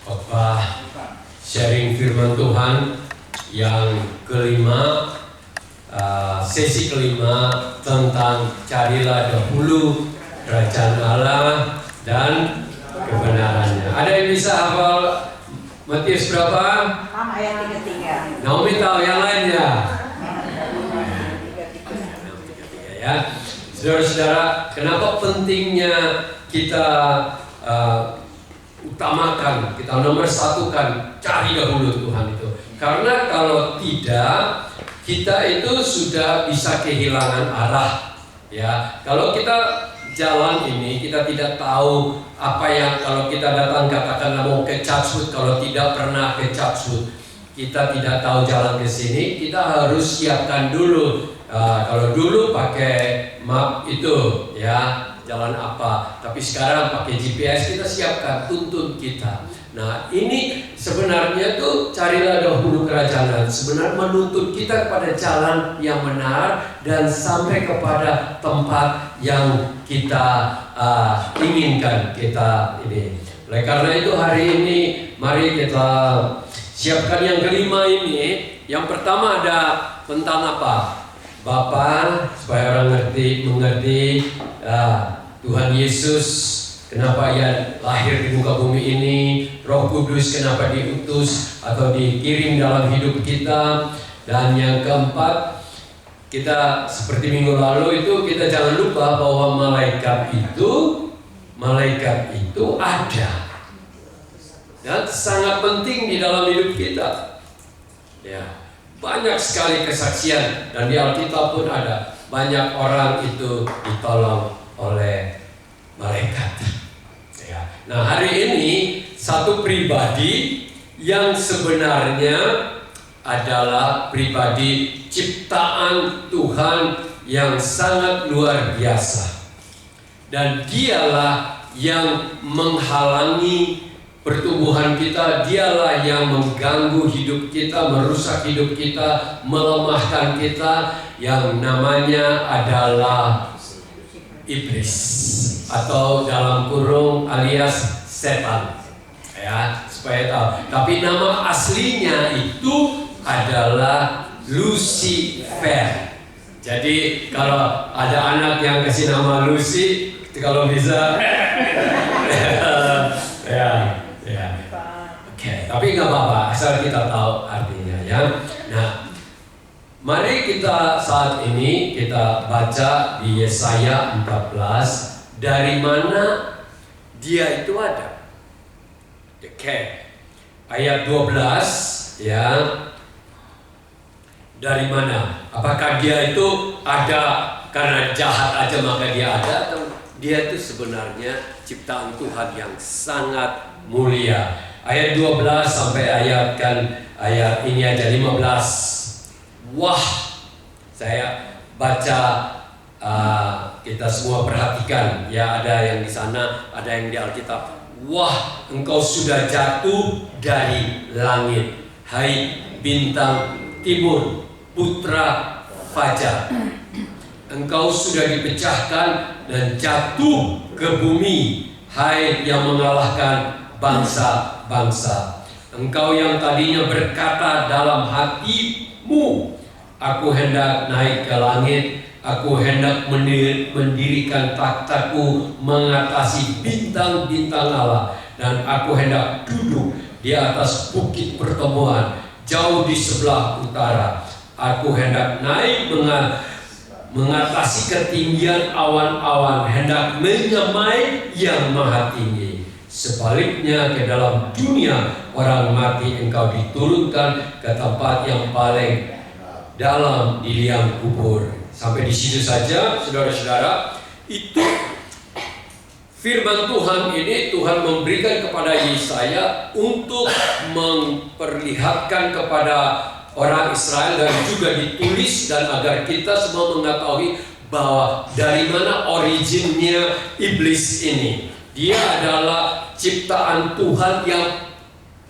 Khotbah sharing firman Tuhan yang kelima, sesi kelima tentang carilah dahulu kerajaan Allah dan kebenarannya. Ada yang bisa hafal Matius berapa? 6 ayat 33. Naomi tahu yang lainnya? Ya, saudara-saudara, kenapa pentingnya kita utamakan, kita nomor satukan cari dahulu Tuhan itu? Karena kalau tidak, kita itu sudah bisa kehilangan arah. Ya, kalau kita jalan ini kita tidak tahu apa yang, kalau kita datang katakanlah mau ke Chatswood, kalau tidak pernah ke Chatswood, kita tidak tahu jalan ke sini, kita harus siapkan dulu. Kalau dulu pakai map itu ya jalan apa, tapi sekarang pakai GPS, kita siapkan, tuntun kita. Nah ini sebenarnya tuh carilah dahulu kerajaan, sebenarnya menuntut kita kepada jalan yang benar dan sampai kepada tempat yang kita inginkan kita ini. Oleh karena itu hari ini mari kita siapkan yang kelima ini. Yang pertama ada tentang apa? Bapa, supaya orang mengerti Tuhan Yesus, kenapa ia lahir di muka bumi ini, Roh Kudus kenapa diutus atau dikirim dalam hidup kita. Dan yang keempat, kita seperti minggu lalu itu kita jangan lupa bahwa malaikat itu ada dan sangat penting di dalam hidup kita. Ya, banyak sekali kesaksian dan di Alkitab pun ada banyak orang itu ditolong oleh malaikat. Ya. Nah hari ini satu pribadi yang sebenarnya adalah pribadi ciptaan Tuhan yang sangat luar biasa, dan dialah yang menghalangi pertumbuhan kita, dialah yang mengganggu hidup kita, merusak hidup kita, melemahkan kita, yang namanya adalah iblis atau dalam kurung alias setan. Ya, supaya tahu. Tapi nama aslinya itu adalah Lucifer. Jadi kalau ada anak yang kasih nama Lucy, kalau bisa ya. Oke, tapi nggak apa-apa, asal kita tahu artinya ya. Nah, mari kita saat ini kita baca di Yesaya 14, dari mana dia itu ada. Oke, ayat 12 ya. Dari mana? Apakah dia itu ada karena jahat aja maka dia ada, atau dia itu sebenarnya ciptaan Tuhan yang sangat mulia. Ayat 12 sampai ayat ini aja 15. Wah, saya baca, kita semua perhatikan ya, ada yang di sana, ada yang di Alkitab. Wah, engkau sudah jatuh dari langit, hai bintang timur, putra fajar. Engkau sudah dipecahkan dan jatuh ke bumi, hai yang mengalahkan bangsa-bangsa. Engkau yang tadinya berkata dalam hatimu, aku hendak naik ke langit, aku hendak mendirikan takhtaku mengatasi bintang-bintang Allah, dan aku hendak duduk di atas bukit pertemuan jauh di sebelah utara. Aku hendak naik mengatasi ketinggian awan-awan, hendak menyamai yang maha tinggi. Sebaliknya ke dalam dunia orang mati engkau diturunkan ke tempat yang paling dalam di liang kubur. Sampai di situ saja, saudara-saudara. Itu firman Tuhan ini Tuhan memberikan kepada Yesaya untuk memperlihatkan kepada orang Israel, dan juga ditulis dan agar kita semua mengetahui bahwa dari mana originnya iblis ini. Dia adalah ciptaan Tuhan yang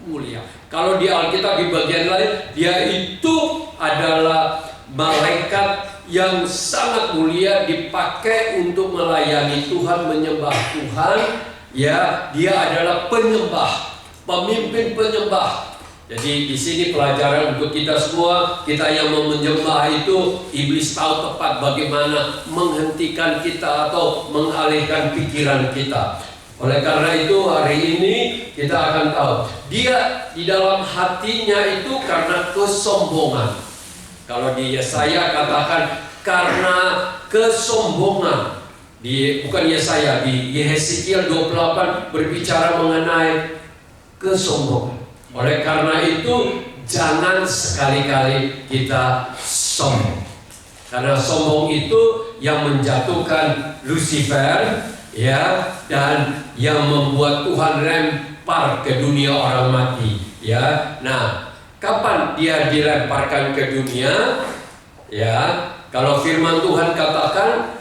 mulia. Kalau di Alkitab di bagian lain, dia itu adalah malaikat yang sangat mulia, dipakai untuk melayani Tuhan, menyembah Tuhan, Ya, dia adalah penyembah, pemimpin penyembah. Jadi di sini pelajaran untuk kita semua, kita yang mau menyembah itu, iblis tahu tepat bagaimana menghentikan kita atau mengalihkan pikiran kita. Oleh karena itu hari ini kita akan tahu, dia di dalam hatinya itu karena kesombongan. Kalau di Yesaya katakan karena kesombongan. Bukan Yesaya, di Yeskiel 28 berbicara mengenai kesombongan. Oleh karena itu jangan sekali-kali kita sombong. Karena sombong itu yang menjatuhkan Lucifer, ya, dan yang membuat Tuhan lempar ke dunia orang mati, ya. Nah, kapan dia dilemparkan ke dunia? Ya, kalau firman Tuhan katakan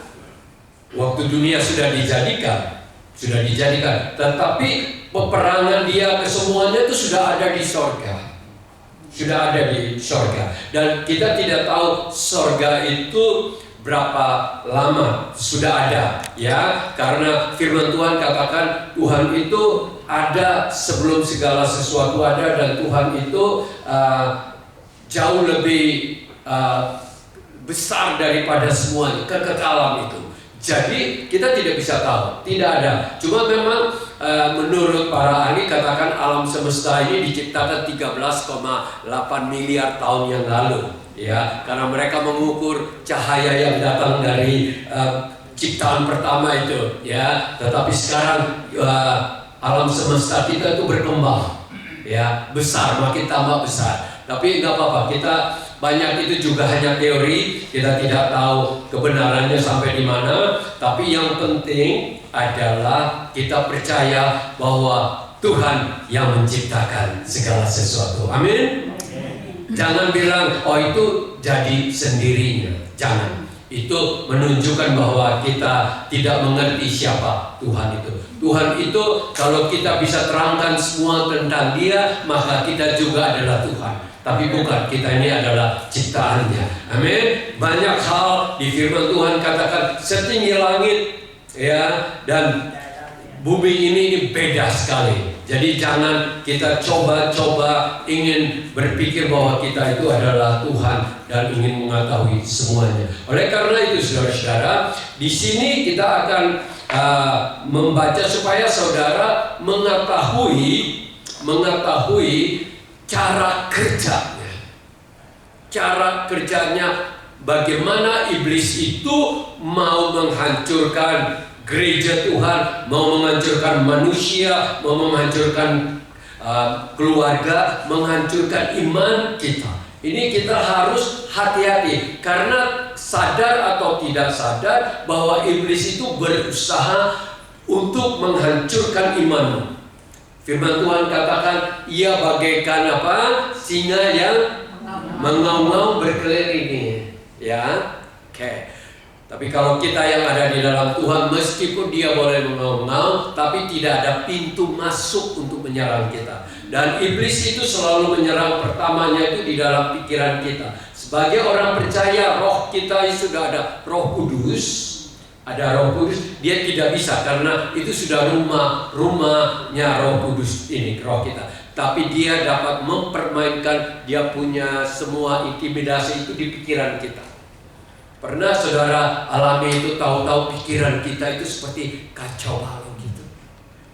waktu dunia sudah dijadikan, tetapi peperangan dia kesemuanya itu sudah ada di sorga. Sudah ada di sorga. Dan kita tidak tahu sorga itu berapa lama sudah ada, ya, karena firman Tuhan katakan Tuhan itu ada sebelum segala sesuatu ada, dan Tuhan itu jauh lebih besar daripada semuanya, kekekalan itu. Jadi kita tidak bisa tahu, tidak ada. Cuma memang menurut para ahli katakan alam semesta ini diciptakan 13,8 miliar tahun yang lalu, ya, karena mereka mengukur cahaya yang datang dari ciptaan pertama itu, ya. Tetapi sekarang alam semesta kita itu berkembang, ya, besar, makin tambah besar. Tapi nggak apa-apa, kita banyak itu juga hanya teori, kita tidak tahu kebenarannya sampai di mana. Tapi yang penting adalah kita percaya bahwa Tuhan yang menciptakan segala sesuatu. Amin. Jangan bilang, oh itu jadi sendirinya. Jangan. Itu menunjukkan bahwa kita tidak mengerti siapa Tuhan itu. Tuhan itu kalau kita bisa terangkan semua tentang Dia, maka kita juga adalah Tuhan. Tapi bukan, kita ini adalah ciptaannya. Amin. Banyak hal di firman Tuhan katakan setinggi langit, ya, dan bumi ini beda sekali. Jadi jangan kita coba-coba ingin berpikir bahwa kita itu adalah Tuhan dan ingin mengetahui semuanya. Oleh karena itu saudara-saudara, di sini kita akan membaca supaya saudara mengetahui cara kerjanya, bagaimana iblis itu mau menghancurkan gereja Tuhan, mau menghancurkan manusia, mau menghancurkan keluarga, menghancurkan iman kita. Ini kita harus hati-hati, karena sadar atau tidak sadar bahwa iblis itu berusaha untuk menghancurkan imanmu. Firman Tuhan katakan, ia bagaikan apa? Singa yang mengaum-ngaum berkeliling, ya. Oke. Tapi kalau kita yang ada di dalam Tuhan, meskipun dia boleh mengaum-ngaum, tapi tidak ada pintu masuk untuk menyerang kita. Dan iblis itu selalu menyerang pertamanya itu di dalam pikiran kita. Sebagai orang percaya, roh kita sudah ada Roh Kudus. Ada Roh Kudus, dia tidak bisa karena itu sudah rumahnya Roh Kudus ini, roh kita. Tapi dia dapat mempermainkan, dia punya semua intimidasi itu di pikiran kita. Pernah saudara alami itu, tahu-tahu pikiran kita itu seperti kacau balau gitu.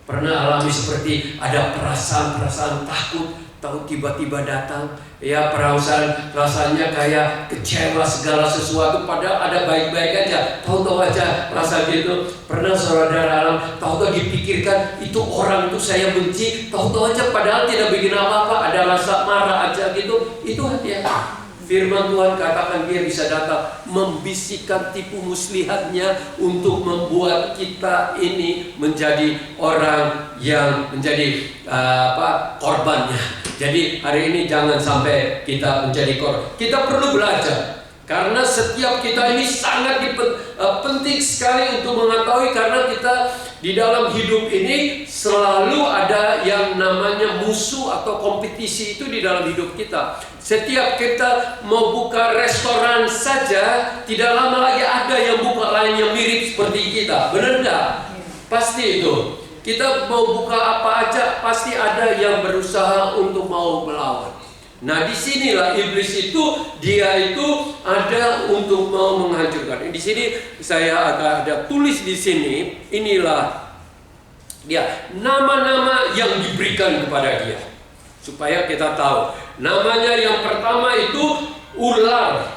Pernah alami seperti ada perasaan takut, tahu tiba-tiba datang, ya, perasaan rasanya kayak kecewa segala sesuatu, padahal ada baik-baik aja, tahu-tahu aja rasa gitu. Pernah saudara alam, tahu-tahu dipikirkan itu orang itu saya benci, tahu-tahu aja padahal tidak bikin apa-apa, ada rasa marah aja gitu. Itu ya, firman Tuhan katakan dia bisa datang membisikkan tipu muslihatnya untuk membuat kita ini menjadi orang yang menjadi korbannya. Jadi hari ini jangan sampai kita menjadi korban. Kita perlu belajar, karena setiap kita ini sangat penting sekali untuk mengetahui, karena kita di dalam hidup ini selalu ada yang namanya musuh atau kompetisi itu di dalam hidup kita. Setiap kita mau buka restoran saja, tidak lama lagi ada yang buka lain yang mirip seperti kita. Benar enggak? Pasti itu. Kita mau buka apa aja, pasti ada yang berusaha untuk mau melawan. Nah, disinilah iblis itu, dia itu ada untuk mau menghancurkan. Di sini saya ada tulis di sini, inilah dia nama-nama yang diberikan kepada dia, supaya kita tahu. Namanya yang pertama itu ular.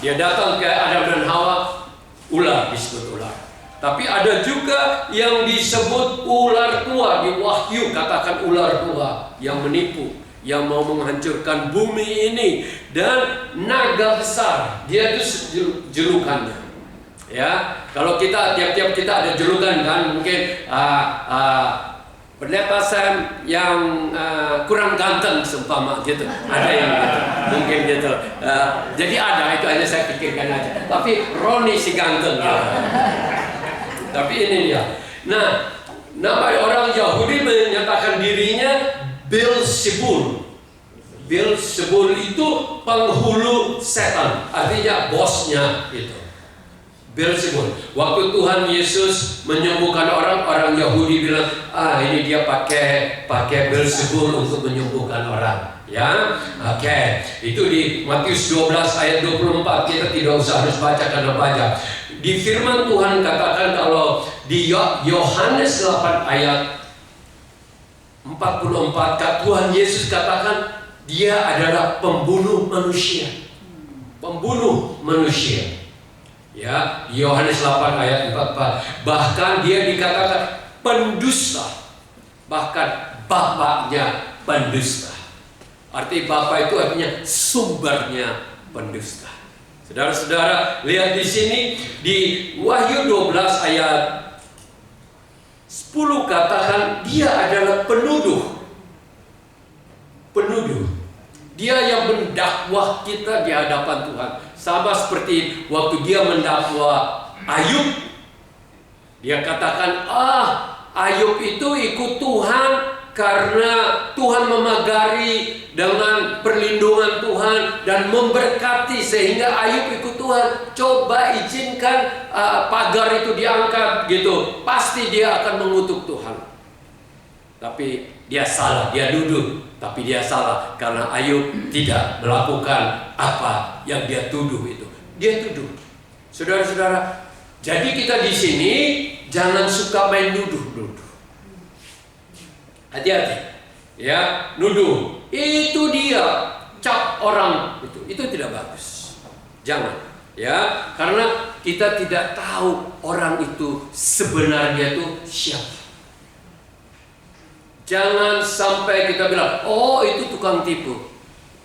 Dia datang ke Adam dan Hawa, ular, disebut ular. Tapi ada juga yang disebut ular tua. Di Wahyu katakan ular tua yang menipu, yang mau menghancurkan bumi ini. Dan naga besar, dia itu julukannya. Ya, kalau kita tiap-tiap kita ada julukan kan, mungkin pendeta Sam yang kurang ganteng seumpama gitu, ada yang gitu, mungkin gitu. Jadi ada, itu aja saya pikirkan aja. Tapi Roni si ganteng gitu. Tapi ini dia. Nah, nama orang Yahudi menyatakan dirinya Beelzebul. Beelzebul itu penghulu setan, artinya bosnya itu. Beelzebul. Waktu Tuhan Yesus menyembuhkan orang Yahudi bilang, ini dia pakai Beelzebul untuk menyembuhkan orang. Ya, oke. Itu di Matius 12 ayat 24. Kita tidak usah harus baca karena banyak. Di firman Tuhan katakan kalau di Yohanes 8 ayat 44, Tuhan Yesus katakan dia adalah pembunuh manusia. Pembunuh manusia. Ya, di Yohanes 8 ayat 44. Bahkan dia dikatakan pendusta. Bahkan bapaknya pendusta. Arti bapak itu artinya sumbernya pendusta. Saudara-saudara, lihat di sini di Wahyu 12 ayat 10 katakan dia adalah penuduh. Penuduh. Dia yang mendakwah kita di hadapan Tuhan. Sama seperti waktu dia mendakwa Ayub. Dia katakan, Ayub itu ikut Tuhan karena Tuhan memagari dengan perlindungan Tuhan dan memberkati sehingga Ayub ikut Tuhan. Coba izinkan pagar itu diangkat gitu, pasti dia akan mengutuk Tuhan. Tapi dia salah, dia duduk, tapi dia salah karena Ayub tidak melakukan apa yang dia tuduh itu. Dia tuduh. Saudara-saudara, jadi kita di sini jangan suka main nuduh-nuduh. Hati-hati, ya, nuduh. Itu dia cap orang itu tidak bagus. Jangan, ya, karena kita tidak tahu orang itu sebenarnya itu siapa. Jangan sampai kita bilang, oh itu tukang tipu.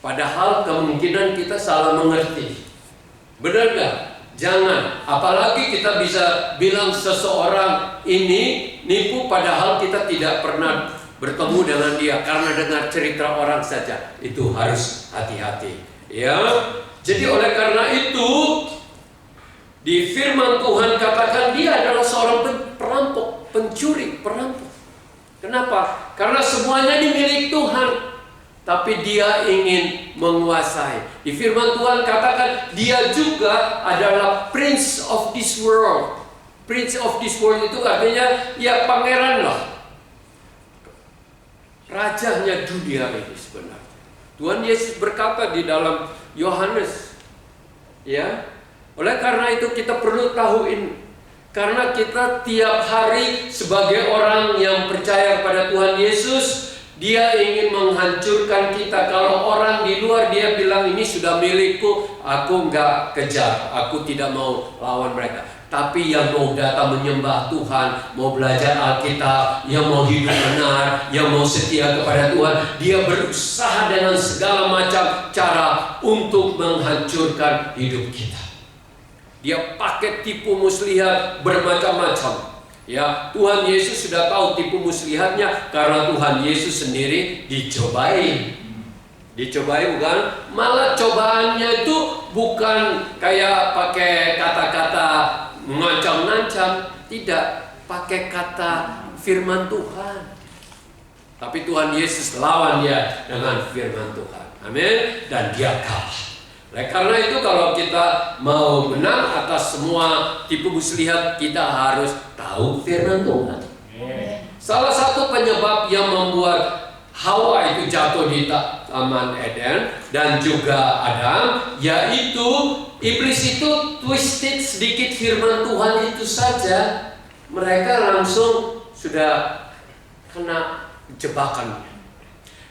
Padahal kemungkinan kita salah mengerti. Benar gak? Jangan. Apalagi kita bisa bilang seseorang ini nipu padahal kita tidak pernah bertemu dengan dia, karena dengar cerita orang saja. Itu harus hati-hati, ya. Jadi oleh karena itu di firman Tuhan katakan dia adalah seorang perampok, pencuri, perampok. Kenapa? Karena semuanya dimiliki Tuhan, tapi dia ingin menguasai. Di firman Tuhan katakan dia juga adalah prince of this world. Prince of this world itu artinya ya pangeran lah, rajanya dunia ini sebenarnya. Tuhan Yesus berkata di dalam Yohanes, ya. Oleh karena itu kita perlu tahu ini. Karena kita tiap hari sebagai orang yang percaya pada Tuhan Yesus, dia ingin menghancurkan kita. Kalau orang di luar dia bilang ini sudah milikku, aku enggak kejar, aku tidak mau lawan mereka. Tapi yang mau datang menyembah Tuhan, mau belajar Alkitab, yang mau hidup benar, yang mau setia kepada Tuhan, dia berusaha dengan segala macam cara untuk menghancurkan hidup kita. Dia pakai tipu muslihat bermacam-macam. Ya, Tuhan Yesus sudah tahu tipu muslihatnya karena Tuhan Yesus sendiri dicobai. Dicobai bukan? Malah cobaannya itu bukan kayak pakai kata-kata mengancam-ngancam, tidak, pakai kata firman Tuhan. Tapi Tuhan Yesus lawan dia dengan firman Tuhan. Amin. Dan dia kalah. Karena itu kalau kita mau menang atas semua tipu muslihat, kita harus tahu firman Tuhan. Salah satu penyebab yang membuat Hawa itu jatuh di Taman Eden dan juga Adam, yaitu iblis itu twisted sedikit firman Tuhan itu saja, mereka langsung sudah kena jebakan.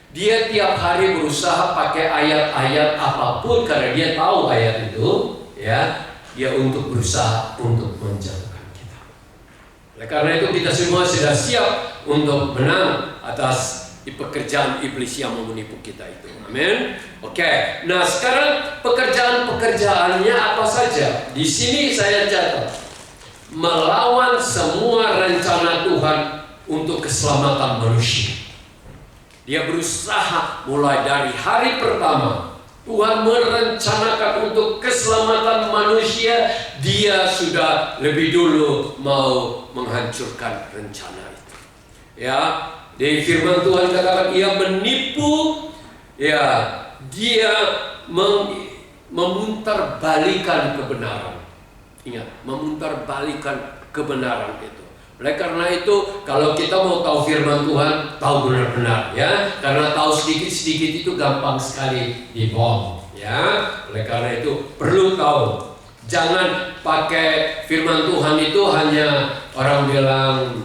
Dia tiap hari berusaha pakai ayat-ayat apapun karena dia tahu ayat itu, ya, dia untuk berusaha untuk menjauhkan kita. Oleh karena itu kita semua sudah siap untuk menang atas pekerjaan iblis yang mau menipu kita itu. Amin. Oke. Nah, sekarang pekerjaannya apa saja? Di sini saya catat. Melawan semua rencana Tuhan untuk keselamatan manusia. Dia berusaha mulai dari hari pertama Tuhan merencanakan untuk keselamatan manusia, dia sudah lebih dulu mau menghancurkan rencana itu. Ya, di firman Tuhan katakan ia menipu, ya, dia memutarbalikkan kebenaran. Ingat, memutarbalikkan kebenaran itu. Oleh karena itu, kalau kita mau tahu firman Tuhan, tahu benar-benar, ya. Karena tahu sedikit-sedikit itu gampang sekali dibohong, ya. Oleh karena itu perlu tahu. Jangan pakai firman Tuhan itu hanya orang bilang,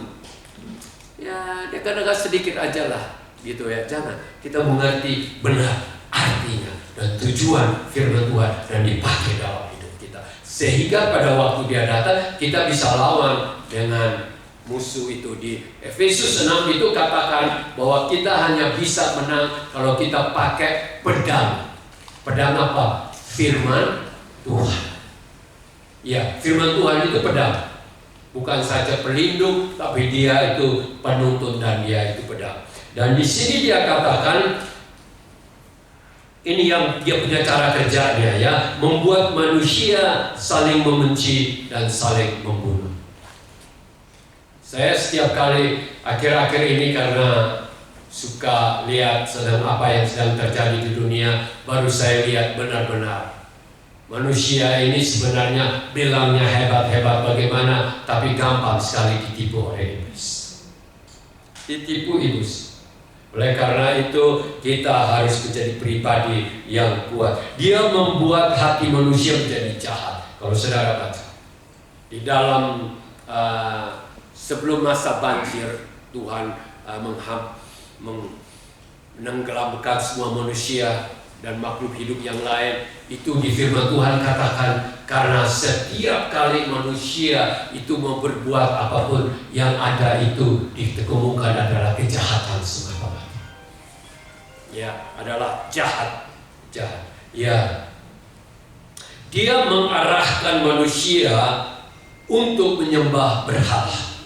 ya, dia kadang-kadang sedikit aja lah, gitu ya. Jangan, kita mengerti benar artinya dan tujuan firman Tuhan dan dipakai dalam hidup kita. Sehingga pada waktu dia datang, kita bisa lawan dengan musuh itu. Di Efesus 6 itu katakan bahwa kita hanya bisa menang kalau kita pakai pedang. Pedang apa? Firman Tuhan. Ya, firman Tuhan itu pedang. Bukan saja pelindung, tapi dia itu penuntun dan dia itu pedang. Dan di sini dia katakan, ini yang dia punya cara kerjanya, ya, membuat manusia saling membenci dan saling membunuh. Saya setiap kali akhir-akhir ini karena suka lihat sedang apa yang sedang terjadi di dunia, baru saya lihat benar-benar manusia ini sebenarnya bilangnya hebat-hebat bagaimana, tapi gampang sekali ditipu oleh iblis. Ditipu iblis. Oleh karena itu kita harus menjadi pribadi yang kuat. Dia membuat hati manusia menjadi jahat. Kalau saudara baca di dalam sebelum masa banjir, Tuhan menenggelamkan semua manusia dan makhluk hidup yang lain. Itu di firman Tuhan katakan, karena setiap kali manusia itu mau berbuat apapun, yang ada itu ditemukan adalah kejahatan semata-mata. Ya, adalah jahat. Ya, dia mengarahkan manusia untuk menyembah berhala.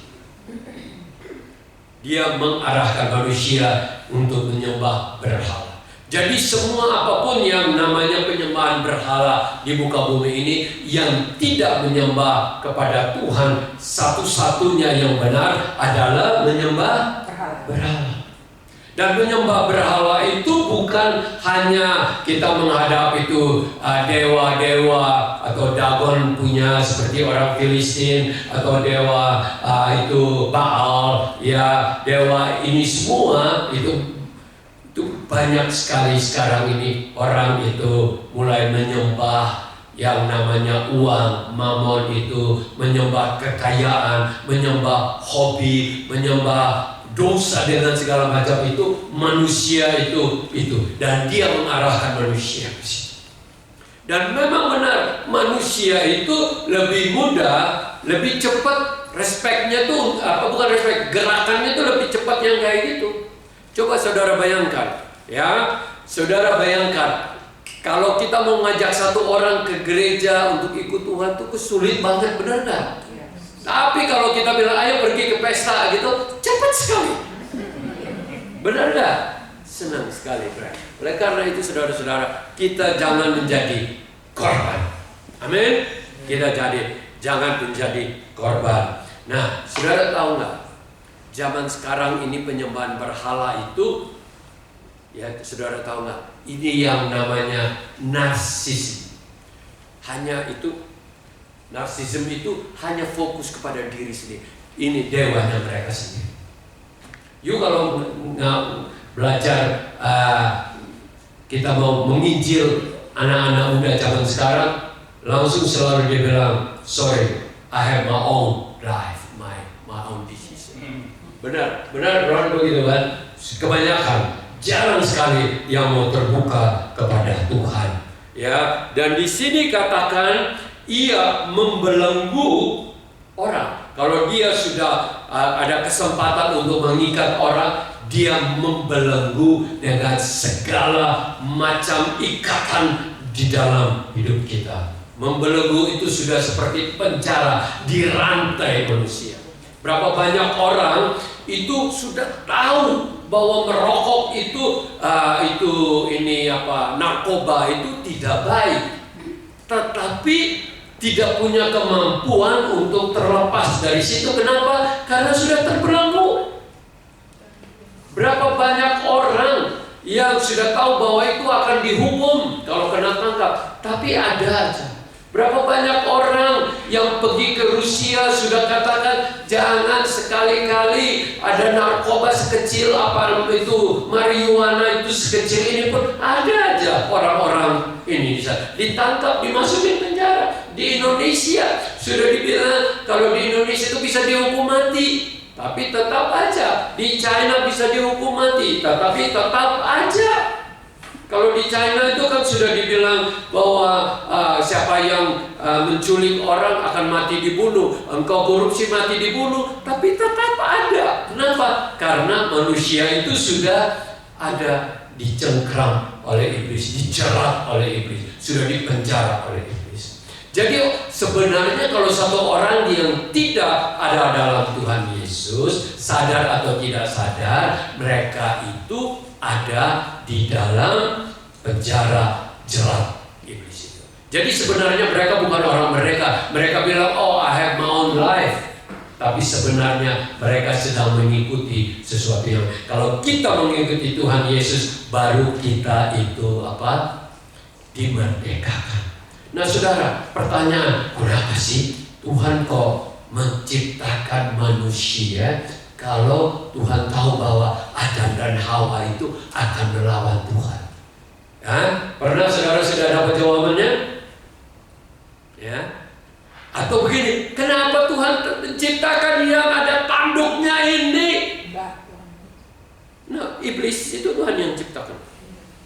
Dia mengarahkan manusia untuk menyembah berhala. Jadi semua apapun yang namanya penyembahan berhala di muka bumi ini yang tidak menyembah kepada Tuhan, satu-satunya yang benar adalah menyembah berhala. Dan menyembah berhala itu bukan hanya kita menghadap itu dewa-dewa atau Dagon punya seperti orang Filistin, atau dewa itu Baal, ya, dewa ini semua itu banyak sekali sekarang ini orang itu mulai menyembah yang namanya uang, mamon itu, menyembah kekayaan, menyembah hobi, menyembah dosa dengan segala macam itu, manusia itu, dan dia mengarahkan manusia ke situ. Dan memang benar, manusia itu lebih mudah, lebih cepat, respeknya tuh bukan respek, gerakannya tuh lebih cepat yang kayak gitu. Coba saudara bayangkan, ya, saudara bayangkan kalau kita mau ngajak satu orang ke gereja untuk ikut Tuhan tuh sulit banget, benar nggak? Tapi kalau kita bilang ayo pergi ke pesta gitu, cepat sekali, benar nggak? Senang sekali, bro. Oleh karena itu saudara-saudara, kita jangan menjadi korban. Amin. Kita jangan menjadi korban. Nah, saudara tahu nggak? Zaman sekarang ini penyembahan berhala itu, ya, saudara tahu nggak? Ini yang namanya narsisme. Narsisme itu hanya fokus kepada diri sendiri. Ini dewanya mereka sendiri. You kalau belajar, kita mau menginjil anak-anak muda zaman sekarang, langsung selalu dia bilang, sorry, I have my own life, my own decision. Benar orang begitu kan? Kebanyakan, jarang sekali yang mau terbuka kepada Tuhan. Ya, dan di sini katakan ia membelenggu orang. Kalau dia sudah ada kesempatan untuk mengikat orang, dia membelenggu dengan segala macam ikatan di dalam hidup kita. Membelenggu itu sudah seperti penjara, dirantai manusia. Berapa banyak orang itu sudah tahu bahwa merokok itu narkoba itu tidak baik, tetapi tidak punya kemampuan untuk terlepas dari situ. Kenapa? Karena sudah terbelenggu. Berapa banyak orang yang sudah tahu bahwa itu akan dihukum kalau kena tangkap, tapi ada aja. Berapa banyak orang yang pergi ke Rusia sudah katakan jangan sekali-kali ada narkoba sekecil apa itu marijuana itu sekecil ini pun, ada aja orang-orang ini bisa ditangkap, dimasukin penjara. Di Indonesia sudah dibilang kalau di Indonesia itu bisa dihukum mati, tapi tetap aja. Di China bisa dihukum mati, tetapi tetap aja. Kalau di China itu kan sudah dibilang bahwa siapa yang menculik orang akan mati dibunuh, engkau korupsi mati dibunuh, tapi tetap ada. Kenapa? Karena manusia itu sudah ada dicengkram oleh iblis, dijerat oleh iblis, sudah dipenjara oleh iblis. Jadi sebenarnya kalau satu orang yang tidak ada dalam Tuhan Yesus, sadar atau tidak sadar, mereka itu ada di dalam penjara jerat iblis itu. Jadi sebenarnya mereka bukan orang mereka. Mereka bilang, oh I have my own life. Tapi sebenarnya mereka sedang mengikuti sesuatu yang, kalau kita mengikuti Tuhan Yesus, baru kita itu dimerdekakan. Nah saudara, pertanyaan, kenapa sih Tuhan kok menciptakan manusia kalau Tuhan tahu bahwa Adam dan Hawa itu akan melawan Tuhan? Ya, pernah saudara sudah dapat jawabannya? Ya. Atau begini, kenapa Tuhan menciptakan yang ada tanduknya ini? Nah, iblis itu Tuhan yang ciptakan.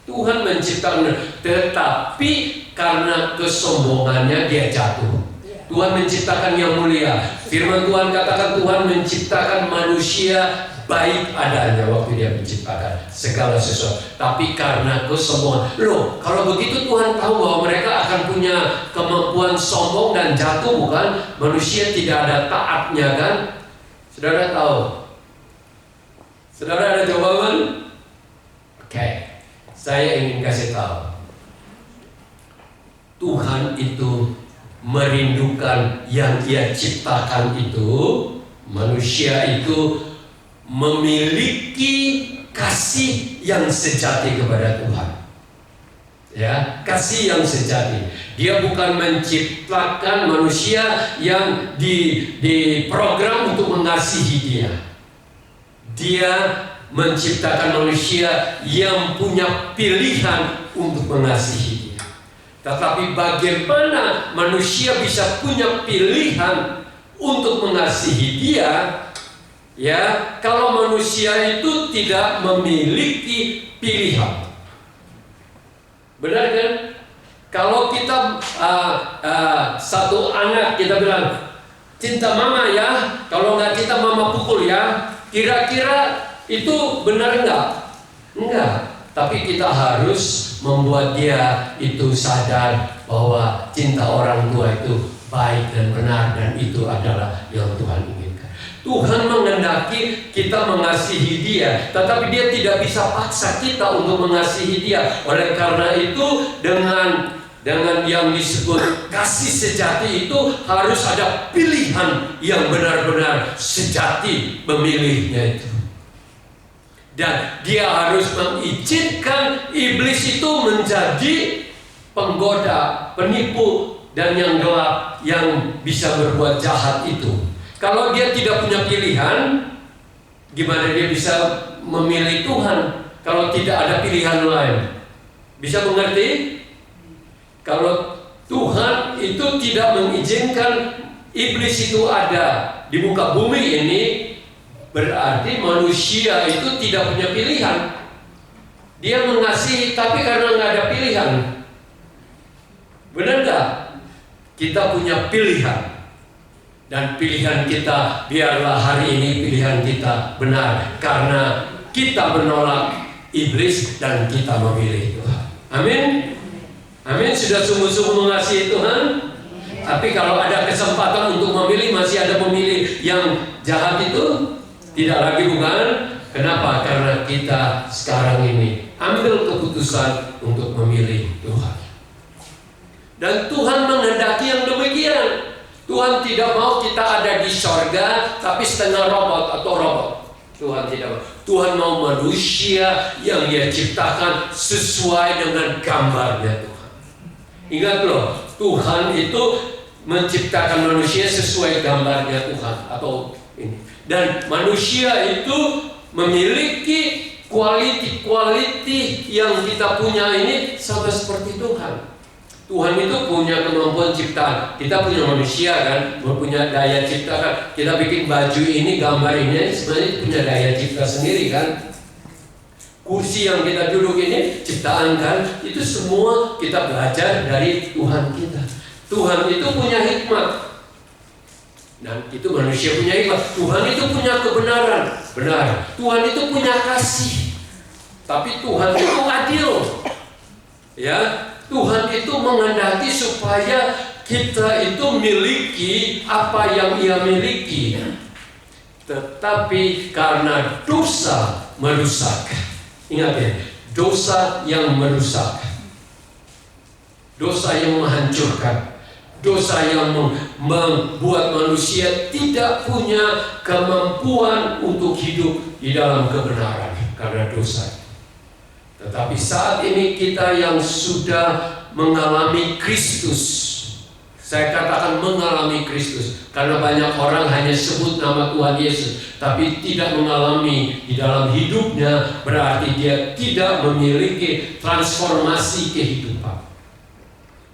Tuhan menciptakan, tetapi karena kesombongannya dia jatuh. Tuhan menciptakan yang mulia. Firman Tuhan katakan Tuhan menciptakan manusia baik adanya waktu dia menciptakan segala sesuatu. Tapi karena kesombongan, loh, kalau begitu Tuhan tahu bahwa mereka akan punya kemampuan sombong dan jatuh, bukan? Manusia tidak ada taatnya, kan? Saudara tahu? Saudara ada jawaban? Oke, saya ingin kasih tahu. Tuhan itu merindukan yang Dia ciptakan itu, manusia itu memiliki kasih yang sejati kepada Tuhan. Ya, kasih yang sejati. Dia bukan menciptakan manusia yang diprogram untuk mengasihi dia. Dia menciptakan manusia yang punya pilihan untuk mengasihi dia. Tetapi bagaimana manusia bisa punya pilihan untuk mengasihi dia? Ya, kalau manusia itu tidak memiliki pilihan. Benar kan? Kalau kita satu anak kita bilang cinta mama ya, kalau nggak cinta mama pukul ya. Kira-kira itu benar nggak? Enggak. Tapi kita harus membuat dia itu sadar bahwa cinta orang tua itu baik dan benar, dan itu adalah yang Tuhan inginkan. Tuhan menghendaki kita mengasihi dia, tetapi dia tidak bisa paksa kita untuk mengasihi dia. Oleh karena itu, dengan yang disebut kasih sejati itu harus ada pilihan yang benar-benar sejati memilihnya itu. Dan dia harus mengizinkan iblis itu menjadi penggoda, penipu, dan yang gelap yang bisa berbuat jahat itu. Kalau dia tidak punya pilihan, Gimana dia bisa memilih Tuhan kalau tidak ada pilihan lain? Bisa mengerti? Kalau Tuhan itu tidak mengizinkan iblis itu ada di muka bumi ini, berarti manusia itu tidak punya pilihan. Dia mengasihi tapi karena nggak ada pilihan. Benar nggak? Kita punya pilihan. Dan pilihan kita biarlah hari ini pilihan kita benar, karena kita menolak iblis dan kita memilih Tuhan. Amin. Amin. Sudah sungguh-sungguh mengasihi Tuhan. Tapi kalau ada kesempatan untuk memilih, masih ada pemilih yang jahat itu? Tidak lagi, bukan? Kenapa? Karena kita sekarang ini ambil keputusan untuk memilih Tuhan. Dan Tuhan menghendaki yang demikian. Tuhan tidak mau kita ada di sorga tapi setengah robot atau robot. Tuhan tidak mau. Tuhan mau manusia yang Dia ciptakan sesuai dengan gambarnya Tuhan. Ingat loh, Tuhan itu menciptakan manusia sesuai gambarnya Tuhan atau ini. Dan manusia itu memiliki quality yang kita punya ini sama seperti Tuhan. Tuhan itu punya kemampuan ciptaan. Kita punya manusia kan, punya daya cipta kan. Kita bikin baju ini, gambar ini sebenarnya punya daya cipta sendiri kan. Kursi yang kita duduk ini ciptaan kan. Itu semua kita belajar dari Tuhan kita. Tuhan itu punya hikmat. Dan itu manusia punya hikmat. Tuhan itu punya kebenaran. Benar. Tuhan itu punya kasih. Tapi Tuhan itu adil. Ya, Tuhan itu menghendaki supaya kita itu miliki apa yang Ia miliki. Tetapi karena dosa merusak. Ingat ya, dosa yang merusak. Dosa yang menghancurkan. Dosa yang membuat manusia tidak punya kemampuan untuk hidup di dalam kebenaran karena dosa. Tetapi saat ini kita yang sudah mengalami Kristus, saya katakan mengalami Kristus, karena banyak orang hanya sebut nama Tuhan Yesus, tapi tidak mengalami di dalam hidupnya, berarti dia tidak memiliki transformasi kehidupan.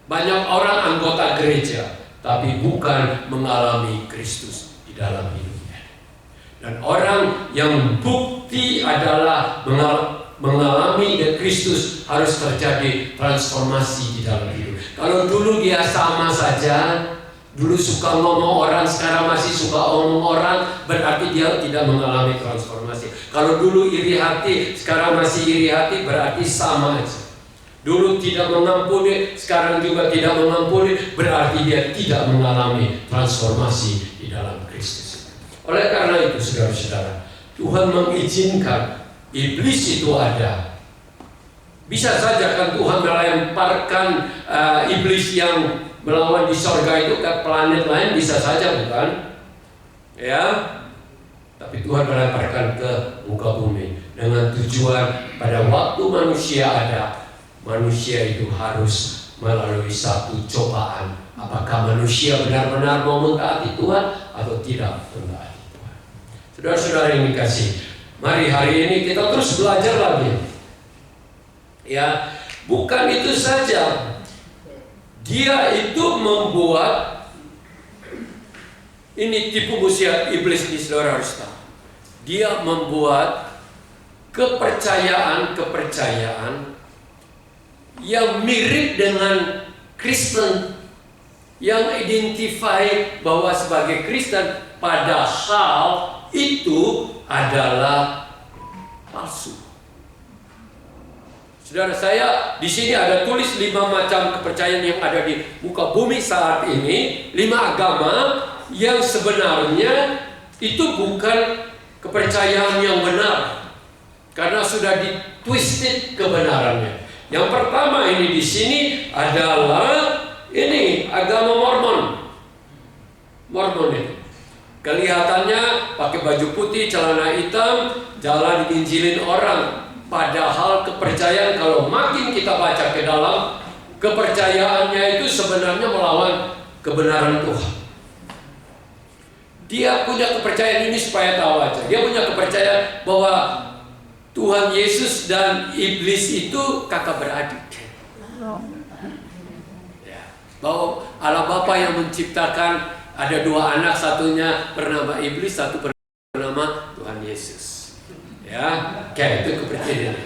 Banyak orang anggota gereja, tapi bukan mengalami Kristus di dalam hidupnya. Dan orang yang bukti adalah mengalami Kristus harus terjadi transformasi di dalam hidup. Kalau dulu dia sama saja, dulu suka ngomong orang, sekarang masih suka ngomong orang, berarti dia tidak mengalami transformasi. Kalau dulu iri hati, sekarang masih iri hati, berarti sama aja. Dulu tidak mengampuni, sekarang juga tidak mengampuni, berarti dia tidak mengalami transformasi di dalam Kristus. Oleh karena itu, saudara-saudara, Tuhan mengizinkan iblis itu ada. Bisa saja kan Tuhan melemparkan iblis yang melawan di sorga itu ke planet lain, bisa saja, bukan? Ya, tapi Tuhan melemparkan ke muka bumi dengan tujuan pada waktu manusia ada, manusia itu harus melalui satu cobaan. Apakah manusia benar-benar mau mentaati Tuhan atau tidak mentaati Tuhan? Saudara-saudara yang dikasihi, mari hari ini kita terus belajar lagi. Ya, bukan itu saja. Dia itu membuat ini tipu muslihat iblis ini, saudara harus tahu. Dia membuat kepercayaan yang mirip dengan Kristen, yang identify bahwa sebagai Kristen, padahal itu adalah palsu. Saudara, saya di sini ada tulis 5 macam kepercayaan yang ada di muka bumi saat ini, 5 agama yang sebenarnya itu bukan kepercayaan yang benar, karena sudah ditwisted kebenarannya. Yang pertama ini di sini adalah ini agama Mormon. Mormon itu kelihatannya pakai baju putih, celana hitam, jalan injilin orang. Padahal kepercayaan, kalau makin kita baca ke dalam, kepercayaannya itu sebenarnya melawan kebenaran Tuhan. Dia punya kepercayaan ini supaya tahu aja. Dia punya kepercayaan bahwa Tuhan Yesus dan iblis itu kakak beradik. Ya. Bahwa Allah Bapa yang menciptakan ada dua anak, satunya bernama iblis, satu bernama Tuhan Yesus. Ya, kayak itu kepercayaan.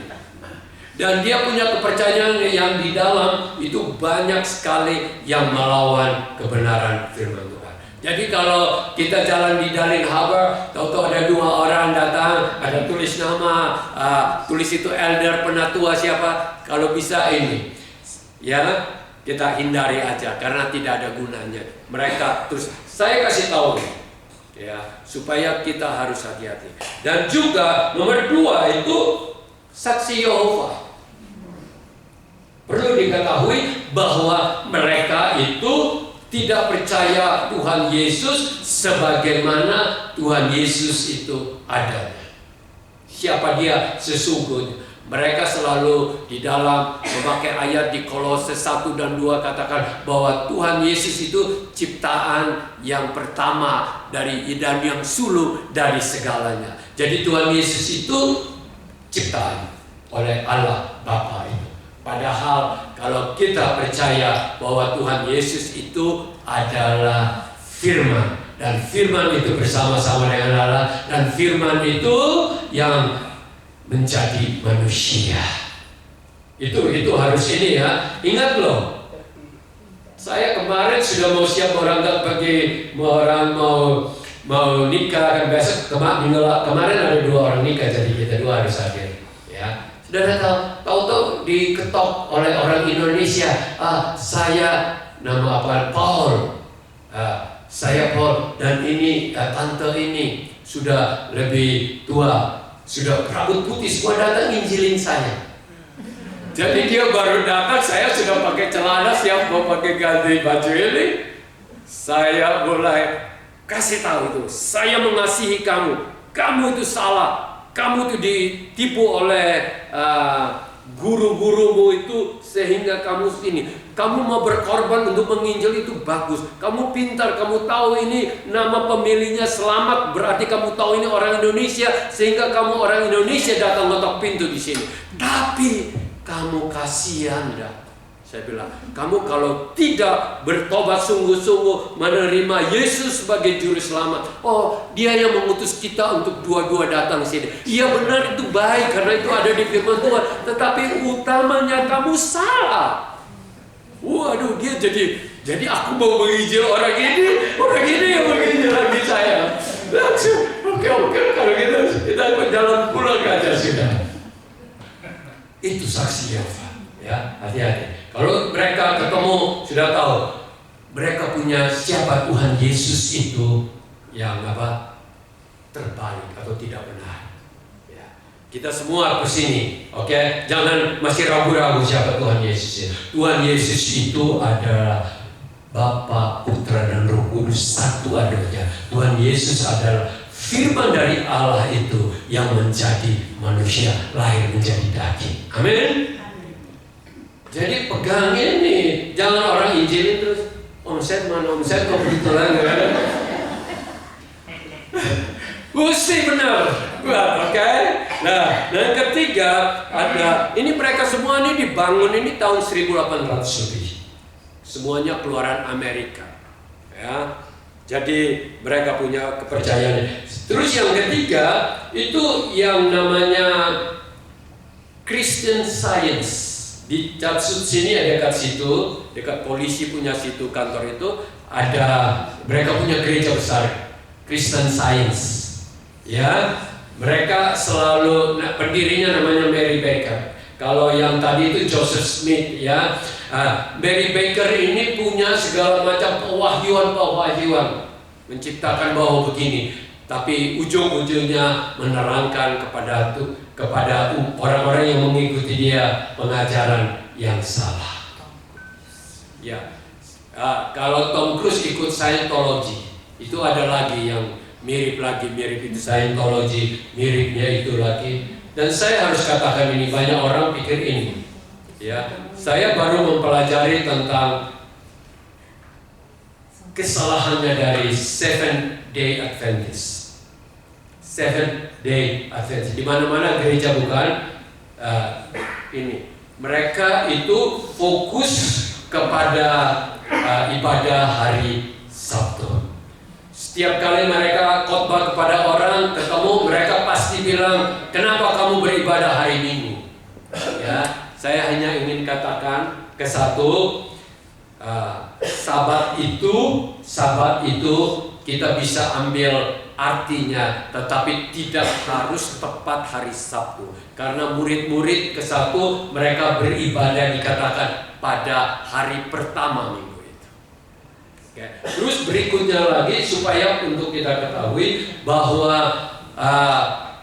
Dan dia punya kepercayaan yang di dalam itu banyak sekali yang melawan kebenaran firman Tuhan. Jadi kalau kita jalan di Darling Harbour, tahu-tahu ada dua orang datang, ada tulis nama, tulis itu elder penatua siapa, kalau bisa ini, ya kita hindari aja karena tidak ada gunanya. Mereka terus, saya kasih tahu, ya supaya kita harus hati-hati. Dan juga nomor 2 itu saksi Yehova. Perlu diketahui bahwa mereka itu tidak percaya Tuhan Yesus sebagaimana Tuhan Yesus itu adanya. Siapa dia sesungguhnya? Mereka selalu di dalam memakai ayat di Kolose 1 dan 2 katakan bahwa Tuhan Yesus itu ciptaan yang pertama dari dan yang sulung dari segalanya. Jadi Tuhan Yesus itu ciptaan oleh Allah Bapa itu. Padahal kalau kita percaya bahwa Tuhan Yesus itu adalah firman, dan firman itu bersama-sama dengan Allah, dan firman itu yang menjadi manusia. Itu harus ini ya. Ingat loh. Saya kemarin sudah mau siap berangkat bagi orang mau nikah kan besok kemarin ada 2 orang nikah, jadi kita 2 harus hadir ya. Sudah tahu diketok oleh orang Indonesia. Saya nama apa? Paul. Saya Paul dan ini tante ini sudah lebih tua, sudah rambut putih, semua datang injilin saya. Jadi dia baru datang, saya sudah pakai celana, siap mau pakai ganti baju ini. Saya mulai kasih tahu itu, saya mengasihi kamu, kamu itu salah. Kamu itu ditipu oleh guru-gurumu itu sehingga kamu ini. Kamu mau berkorban untuk menginjil itu bagus. Kamu pintar, kamu tahu ini nama pemilihnya selamat, berarti kamu tahu ini orang Indonesia sehingga kamu orang Indonesia datang ngetok pintu di sini. Tapi kamu kasihan dah. Saya bilang, kamu kalau tidak bertobat sungguh-sungguh menerima Yesus sebagai juru selamat, oh dia yang mengutus kita untuk dua-dua datang sini. Iya benar, itu baik karena itu ada di firman Tuhan. Tetapi utamanya kamu salah. Waduh, dia jadi aku mau menginjil orang ini yang menginjil lagi saya. Langsung, oke kalau gitu kita jalan pulang aja sudah. Itu saksi Yehova. Ya, hati-hati. Kalau mereka ketemu sudah tahu mereka punya siapa Tuhan Yesus itu yang terbalik atau tidak benar. Ya. Kita semua kesini, oke? Jangan masih ragu-ragu siapa Tuhan Yesus itu. Tuhan Yesus itu adalah Bapa, Putra dan Roh Kudus satu adanya. Tuhan Yesus adalah firman dari Allah itu yang menjadi manusia, lahir menjadi daging. Amin. Jadi pegang ini, jangan orang injilin terus omset kok begitu lagi. Mesti benar, oke? Nah, dan ketiga ada ini mereka semua ini dibangun ini tahun 1800 lebih, semuanya keluaran Amerika, ya. Jadi mereka punya kepercayaan. Terus yang ketiga itu yang namanya Christian Science. Di Chatsut sini ada dekat situ, dekat polisi punya situ kantor itu ada, mereka punya gereja besar Christian Science. Ya, mereka selalu pendirinya namanya Mary Baker. Kalau yang tadi itu Joseph Smith ya. Mary Baker ini punya segala macam pewahyuan menciptakan bahwa begini. Tapi ujung-ujungnya menerangkan kepada orang-orang yang mengikuti dia pengajaran yang salah. Ya, kalau Tom Cruise ikut Scientology, itu ada lagi yang mirip itu Scientology, miripnya itu lagi. Dan saya harus katakan ini, banyak orang pikir ini. Ya, saya baru mempelajari tentang kesalahannya dari Seven Day Adventist. Seventh Day Adventist. Di mana-mana gereja bukan ini. Mereka itu fokus kepada ibadah hari Sabtu. Setiap kali mereka khotbah kepada orang ketemu, mereka pasti bilang, kenapa kamu beribadah hari Minggu? Ya, saya hanya ingin katakan ke satu, Sabat itu kita bisa ambil artinya, tetapi tidak harus tepat hari Sabtu. Karena murid-murid ke satu, mereka beribadah dikatakan pada hari pertama minggu itu. Oke. Terus berikutnya lagi supaya untuk kita ketahui bahwa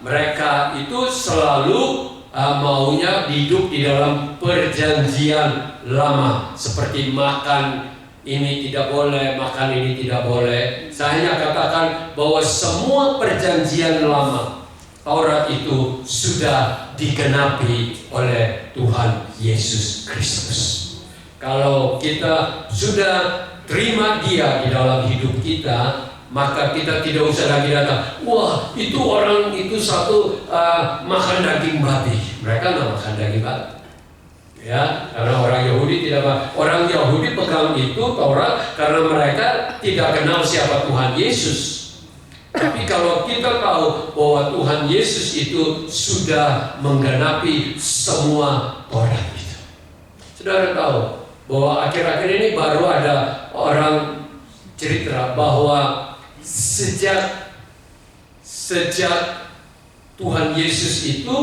mereka itu selalu maunya hidup di dalam perjanjian lama, seperti makan ini tidak boleh, makan ini tidak boleh. Saya hanya katakan bahwa semua perjanjian lama Taurat itu sudah digenapi oleh Tuhan Yesus Kristus. Kalau kita sudah terima Dia di dalam hidup kita, maka kita tidak usah lagi datang, wah itu orang itu satu makan daging babi. Mereka nggak makan daging babi. Ya, karena orang Yahudi pegang itu Taurat karena mereka tidak kenal siapa Tuhan Yesus. Tapi kalau kita tahu bahwa Tuhan Yesus itu sudah menggenapi semua Taurat itu. Saudara tahu bahwa akhir-akhir ini baru ada orang cerita bahwa sejak Tuhan Yesus itu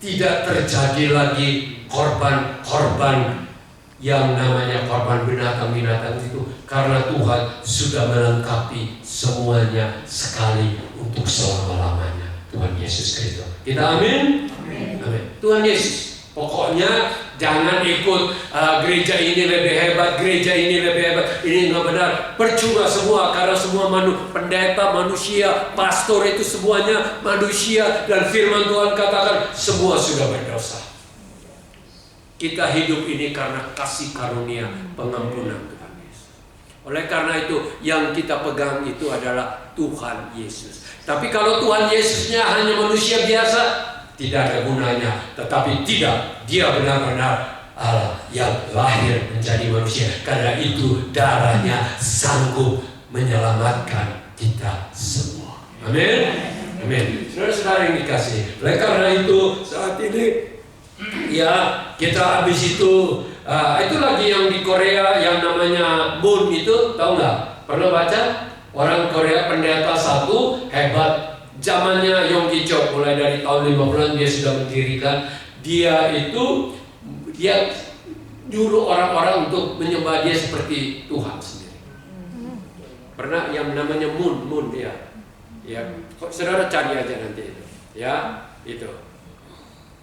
tidak terjadi lagi korban yang namanya korban binatang-binatang itu, karena Tuhan sudah melengkapi semuanya sekali untuk selama-lamanya. Tuhan Yesus Kristus. Kita amin? Amin. Tuhan Yesus. Pokoknya jangan ikut gereja ini lebih hebat, gereja ini lebih hebat, ini nggak benar. Percuma semua, karena semua pendeta manusia, pastor itu semuanya manusia, dan firman Tuhan katakan semua sudah berdosa. Kita hidup ini karena kasih karunia pengampunan Tuhan Yesus. Oleh karena itu yang kita pegang itu adalah Tuhan Yesus. Tapi kalau Tuhan Yesusnya hanya manusia biasa, tidak ada gunanya. Tetapi tidak, Dia benar-benar Allah yang lahir menjadi manusia. Karena itu darahnya sanggup menyelamatkan kita semua. Amin. Amin. Saudara-saudara yang dikasihi, oleh karena itu saat ini ya kita habis itu lagi yang di Korea yang namanya Moon itu, tahu nggak? Pernah baca? Orang Korea pendeta satu hebat. Zamannya Yonggi Chok, mulai dari tahun 50-an dia sudah mendirikan. Dia nyuruh orang-orang untuk menyembah dia seperti Tuhan sendiri. Pernah yang namanya Moon dia. Ya, saudara cari aja nanti itu. Ya, itu.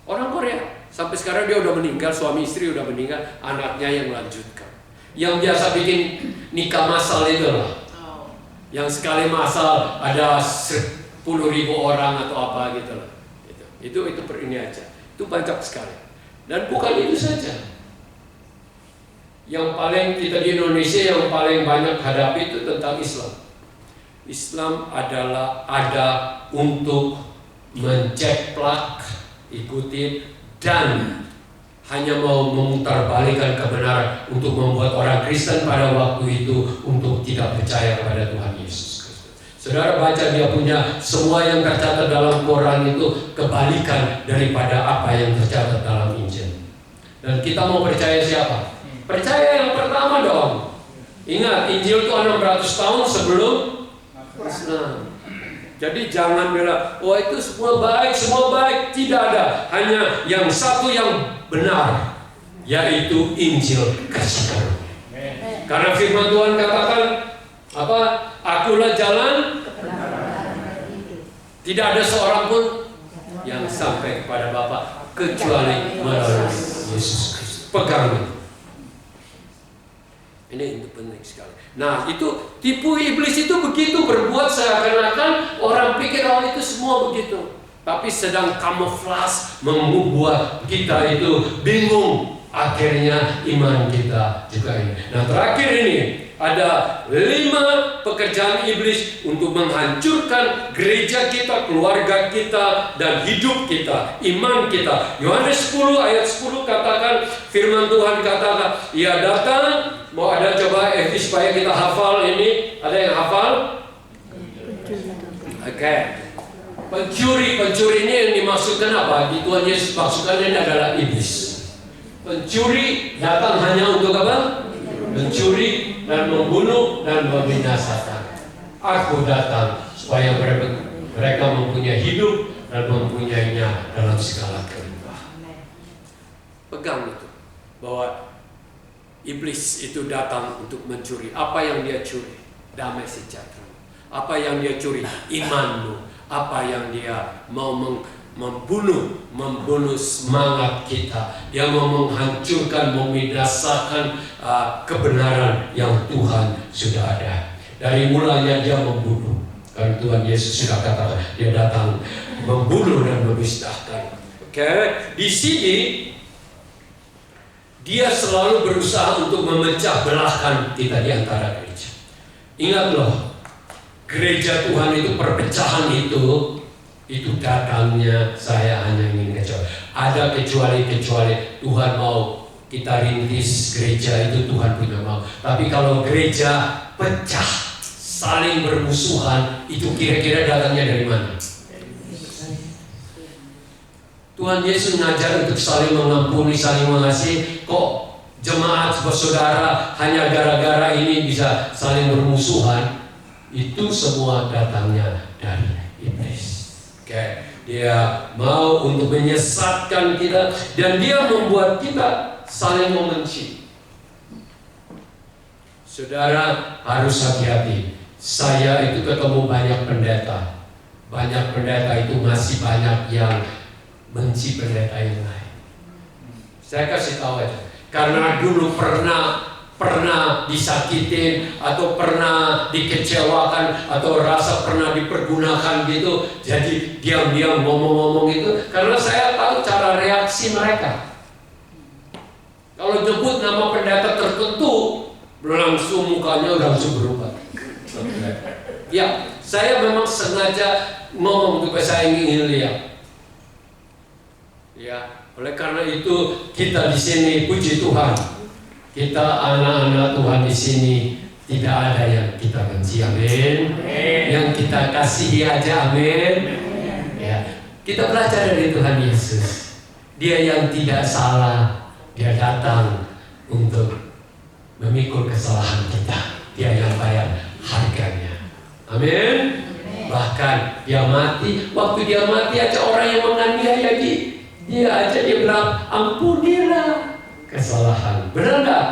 Orang Korea sampai sekarang dia udah meninggal, suami istri udah meninggal, anaknya yang melanjutkan. Yang biasa bikin nikah massal itu lah. Yang sekali massal ada 10.000 orang atau apa gitu lah. Itu per ini aja. Itu banyak sekali. Dan bukan itu saja. Yang paling kita di Indonesia yang paling banyak hadapi itu tentang Islam. Islam adalah ada untuk menceplak, ikutin, dan hanya mau memutarbalikkan kebenaran untuk membuat orang Kristen pada waktu itu untuk tidak percaya kepada Tuhan Yesus Kristus. Saudara baca dia punya semua yang tercatat dalam Quran itu kebalikan daripada apa yang tercatat dalam Injil. Dan kita mau percaya siapa? Percaya yang pertama dong. Ingat, Injil itu 600 tahun sebelum Islam. Jadi jangan bilang, oh itu semua baik. Tidak ada, hanya yang satu yang benar, yaitu Injil kasih karunia. Karena firman Tuhan katakan, apa? Akulah jalan, tidak ada seorang pun yang sampai kepada Bapa kecuali melalui Yesus Kristus. Pegang itu. Ini penting sekali. Nah, itu tipu iblis itu begitu, berbuat seakan-akan orang pikir itu semua begitu. Tapi sedang kamuflas membuat kita itu bingung. Akhirnya iman kita juga ini. Nah, terakhir ini ada 5 pekerjaan iblis untuk menghancurkan gereja kita, keluarga kita, dan hidup kita, iman kita. Yohanes 10 ayat 10 katakan, firman Tuhan katakan, ia datang, mau ada coba supaya kita hafal ini, ada yang hafal? Oke. Pencuri ini yang dimaksudkan apa? Di Tuhan Yesus maksudkan ini adalah iblis. Pencuri datang hanya untuk apa? Mencuri dan membunuh dan membinasakan. Aku datang supaya mereka mempunyai hidup dan mempunyainya dalam segala kelimpahan. Pegang itu, bahwa iblis itu datang untuk mencuri. Apa yang dia curi? Damai sejahtera. Apa yang dia curi? Imanmu. Apa yang dia mau membunuh semangat kita. Dia mau menghancurkan, membinasakan kebenaran yang Tuhan sudah ada. Dari mulanya dia membunuh. Karena Tuhan Yesus sudah katakan, dia datang membunuh dan memusnahkan. Oke, di sini dia selalu berusaha untuk memecah belahkan kita di antara gereja. Ingat loh, gereja Tuhan itu, perpecahan itu datangnya saya hanya ingin kecuali. Ada kecuali Tuhan mau kita rintis gereja itu, Tuhan punya mau. Tapi kalau gereja pecah, saling bermusuhan, itu kira-kira datangnya dari mana? Tuhan Yesus mengajar untuk saling mengampuni, saling mengasihi. Kok jemaat saudara hanya gara-gara ini bisa saling bermusuhan? Itu semua datangnya dari iblis. Oke, dia mau untuk menyesatkan kita dan dia membuat kita saling membenci. Saudara harus hati-hati. Saya itu ketemu banyak pendeta. Banyak pendeta itu masih banyak yang benci pendeta yang lain. Saya kasih tahu aja. Karena dulu pernah disakitin atau pernah dikecewakan atau rasa pernah dipergunakan gitu, jadi diam-diam ngomong-ngomong itu. Karena saya tahu cara reaksi mereka. Kalau nyebut nama pendeta tertentu, langsung mukanya langsung berubah. Ya, saya memang sengaja ngomong supaya saya ingin lihat. Ya, oleh karena itu kita di sini, puji Tuhan, kita anak-anak Tuhan di sini tidak ada yang kita benci, amin. Yang kita kasihi aja, amin. Ya, kita belajar dari Tuhan Yesus. Dia yang tidak salah, dia datang untuk memikul kesalahan kita. Dia yang bayar harganya, amin. Bahkan dia mati, waktu dia mati aja orang yang menganiaya dia bilang, ampunilah kesalahan. Benar nggak?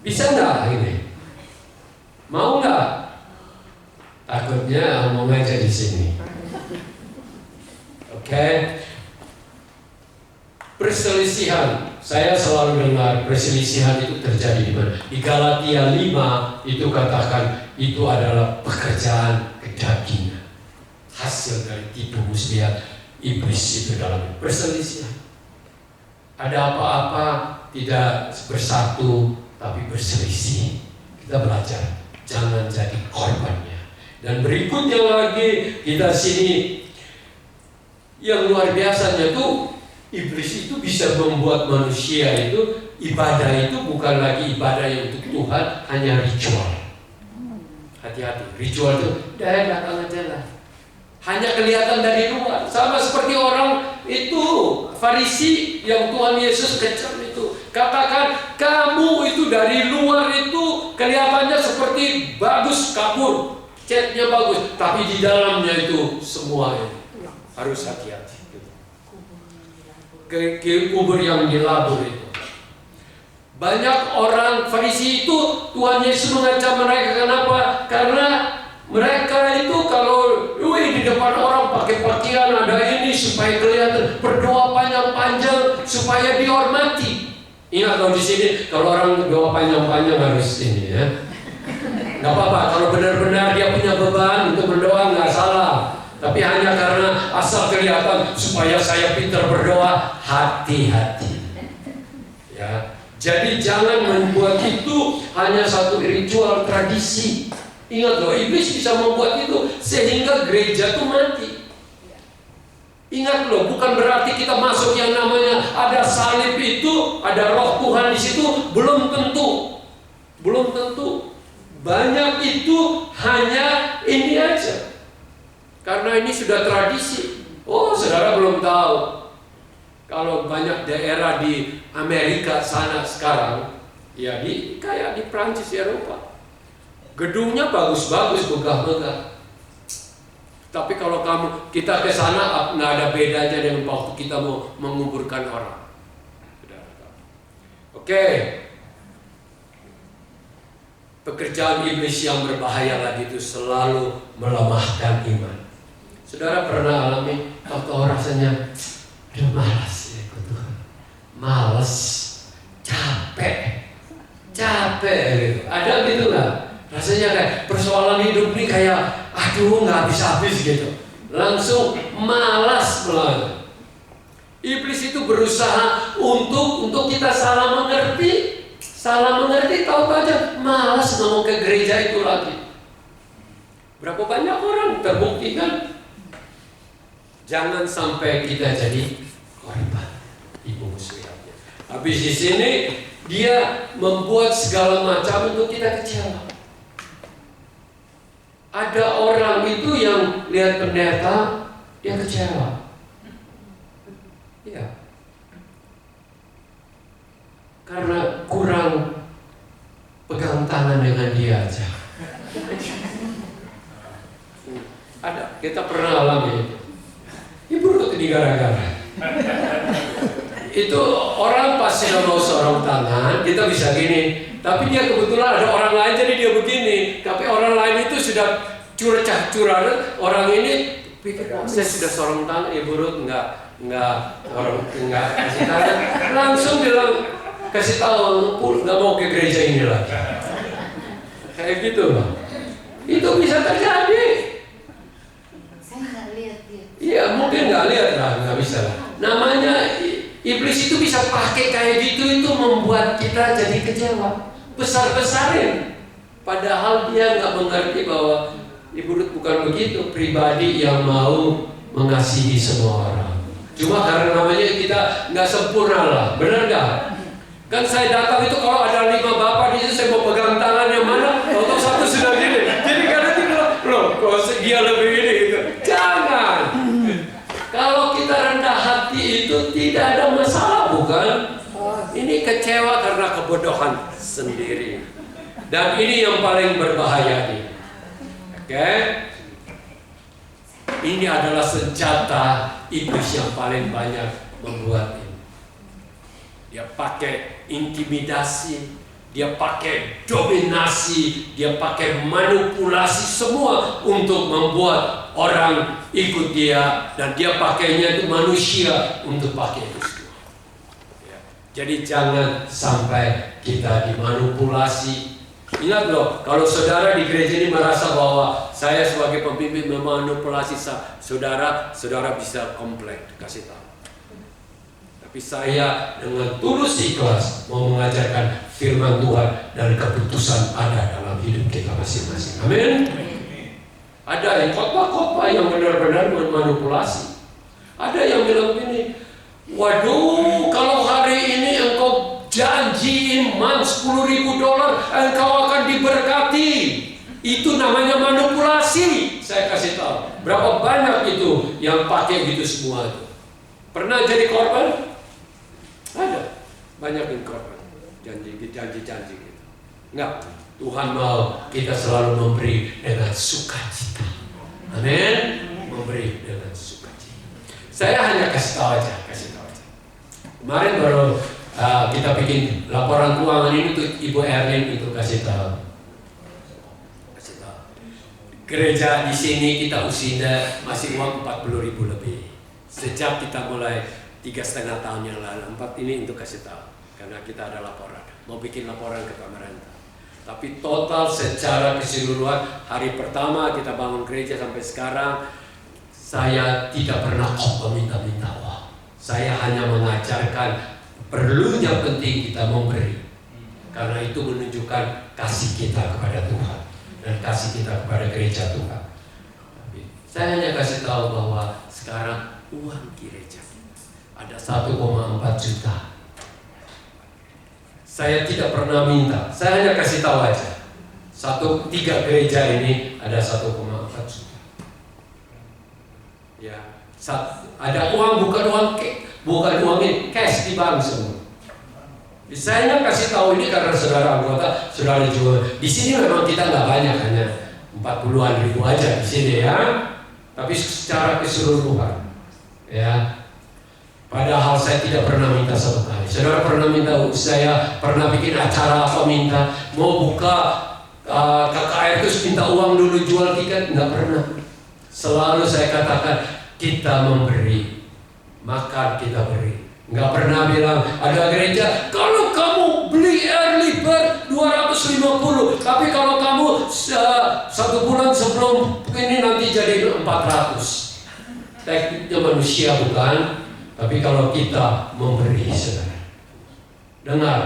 Bisa nggak ini? Mau nggak? Takutnya ngomong aja di sini. Oke. Perselisihan. Saya selalu dengar perselisihan itu terjadi di mana? Di Galatia 5 itu katakan itu adalah pekerjaan kedagingan. Hasil dari tipu muslihat iblis itu dalam perselisihan. Ada apa-apa tidak bersatu tapi berselisih. Kita belajar jangan jadi korbannya. Dan berikutnya lagi kita sini yang luar biasanya tuh, iblis itu bisa membuat manusia itu ibadah itu bukan lagi ibadah yang untuk Tuhan, hanya ritual. Hati-hati, ritual itu datang aja lah. Hanya kelihatan dari luar. Sama seperti orang itu Farisi yang Tuhan Yesus kecam itu. Katakan kamu itu dari luar itu kelihatannya seperti bagus kabur, catnya bagus, tapi di dalamnya itu semua harus hati-hati. Kubur yang dilabur itu. Banyak orang Farisi itu Tuhan Yesus mengacam mereka. Kenapa? Karena mereka itu kalau di depan orang pakai pakaian ada ini supaya kelihatan, berdoa panjang-panjang supaya dihormati. Ingat kalau di sini kalau orang doa panjang-panjang harus ini ya. Gak apa-apa kalau benar-benar dia punya beban untuk berdoa, nggak salah. Tapi hanya karena asal kelihatan supaya saya pintar berdoa, hati-hati. Ya, Jadi jangan membuat itu hanya satu ritual tradisi. Ingat loh, iblis bisa membuat itu sehingga gereja itu mati. Ingat loh, bukan berarti kita masuk yang namanya ada salib itu, ada roh Tuhan di situ, belum tentu. Belum tentu. Banyak itu hanya ini aja. Karena ini sudah tradisi. Oh, saudara belum tahu. Kalau banyak daerah di Amerika sana sekarang, ya kayak di Prancis, Eropa, gedungnya bagus-bagus, megah-megah. Tapi kalau kita ke sana nggak ada bedanya dengan waktu kita mau menguburkan orang. Oke. Pekerjaan iblis yang berbahaya lagi itu selalu melemahkan iman. Saudara pernah alami atau rasanya aduh malas ya Tuhan, malas, capek gitu. Ada gitu nggak? Rasanya kayak persoalan hidup ini kayak aduh nggak habis-habis gitu. Langsung malas melawan. Iblis itu berusaha untuk kita salah mengerti, tahu aja malas ngomong ke gereja itu lagi. Berapa banyak orang terbukti kan? Jangan sampai kita jadi korban ibu muslihatnya. Habis di sini dia membuat segala macam untuk kita kecewa. Ada orang itu yang lihat pendeta dia kecewa. Ya. Karena kurang pegang tangan dengan dia aja. Ada, kita pernah alami itu. Ibu ini gara-gara itu orang pasti tidak mau seorang tangan, kita bisa gini. Tapi dia kebetulan ada orang lain jadi dia begini. Tapi orang lain itu sudah curah, orang ini pikir saya sudah seorang tangan, Ibu Ruth enggak kasih tangan. Langsung bilang kasih tahu, nggak mau ke gereja ini lagi. Kayak gitu loh. Itu bisa terjadi. Saya nggak lihat dia. Iya mungkin nggak lihat lah, nggak bisa. Namanya iblis itu bisa pakai kayak gitu itu membuat kita jadi kecewa, besar-besarin. Padahal dia nggak mengerti bahwa Ibu Ruth bukan begitu, pribadi yang mau mengasihi semua orang. Cuma karena namanya kita nggak sempurna lah, benar nggak? Kan saya datang itu kalau ada 5 bapak di situ saya mau pegang tangan yang mana, atau satu sudah gini. Jadi karena itu loh, kok dia lebih gini gitu. Jangan. Kalau kita rendah hati itu tidak ada masalah, bukan? Ini kecewa karena kebodohan sendiri. Dan ini yang paling berbahaya nih. Oke? Ini adalah senjata iblis yang paling banyak membuat ini. Dia pakai intimidasi, dia pakai dominasi, dia pakai manipulasi semua untuk membuat orang ikut dia, dan dia pakainya itu manusia untuk pakai itu semua. Ya. Jadi jangan sampai kita dimanipulasi. Ingat loh, kalau saudara di gereja ini merasa bahwa saya sebagai pemimpin memanipulasi saudara, saudara bisa komplain, kasih tahu. Tapi saya dengan tulus ikhlas mau mengajarkan firman Tuhan dan keputusan ada dalam hidup kita masing-masing. Amin. Ada yang khotbah-khotbah yang benar-benar memanipulasi. Ada yang bilang begini, waduh kalau hari ini engkau janji iman $10.000 engkau akan diberkati. Itu namanya manipulasi. Saya kasih tahu. Berapa banyak itu yang pakai gitu semua itu. Pernah jadi korban? Ada. Banyak yang korban. Janji gitu. Enggak. Tuhan mau kita selalu memberi dengan sukacita. Amin. Memberi dengan sukacita. Saya hanya kasih tahu aja. Kemarin baru kita bikin laporan keuangan ini untuk Ibu Erlin itu kasih tahu. Gereja di sini kita usia masih uang 40.000 lebih. Sejak kita mulai 3,5 tahun yang lalu, 4 ini untuk kasih tahu. Karena kita ada laporan, mau bikin laporan ke pemerintah. Tapi total secara keseluruhan hari pertama kita bangun gereja sampai sekarang, saya tidak pernah meminta-minta uang. Saya hanya mengajarkan perlunya penting kita memberi, karena itu menunjukkan kasih kita kepada Tuhan dan kasih kita kepada gereja Tuhan. Saya hanya kasih tahu bahwa sekarang uang gereja ada 1,4 juta. Saya tidak pernah minta, saya hanya kasih tahu aja. 3 gereja ini ada 1,4 juta. Ya, ada uang, bukan uang ini cash di bank semua. Saya hanya kasih tahu ini karena saudara anggota, saudara juga. Di sini memang kita nggak banyak, hanya 40-an ribu aja di sini ya. Tapi secara keseluruhan, ya. Padahal saya tidak pernah minta satu kali. Saudara pernah minta, saya pernah bikin acara apa minta mau buka KKR terus minta uang dulu jual tiket, nggak pernah. Selalu saya katakan kita memberi, maka kita beri. Nggak pernah bilang ada gereja kalau kamu beli early bird 250, tapi kalau kamu 1 bulan sebelum ini nanti jadi 400. Tekniknya manusia bukan, tapi kalau kita memberi, saudara. Dengar,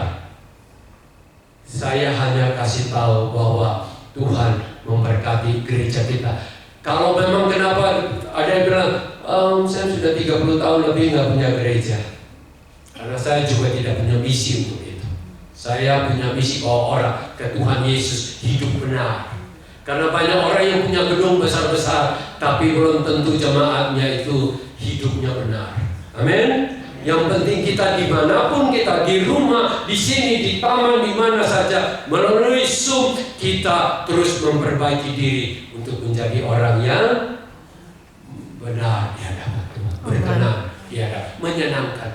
saya hanya kasih tahu bahwa Tuhan memberkati gereja kita. Kalau memang kenapa ada yang bilang saya sudah 30 tahun lebih nggak punya gereja. Karena saya juga tidak punya misi untuk itu. Saya punya misi bawa orang ke Tuhan Yesus hidup benar. Karena banyak orang yang punya gedung besar-besar, tapi belum tentu jemaatnya itu hidupnya benar. Amin. Yang penting kita dimanapun kita, di rumah, di sini, di taman, di mana saja, melalui Zoom kita terus memperbaiki diri untuk menjadi orang yang benar di hadapan Tuhan, berkenan di hadapan, menyenangkan.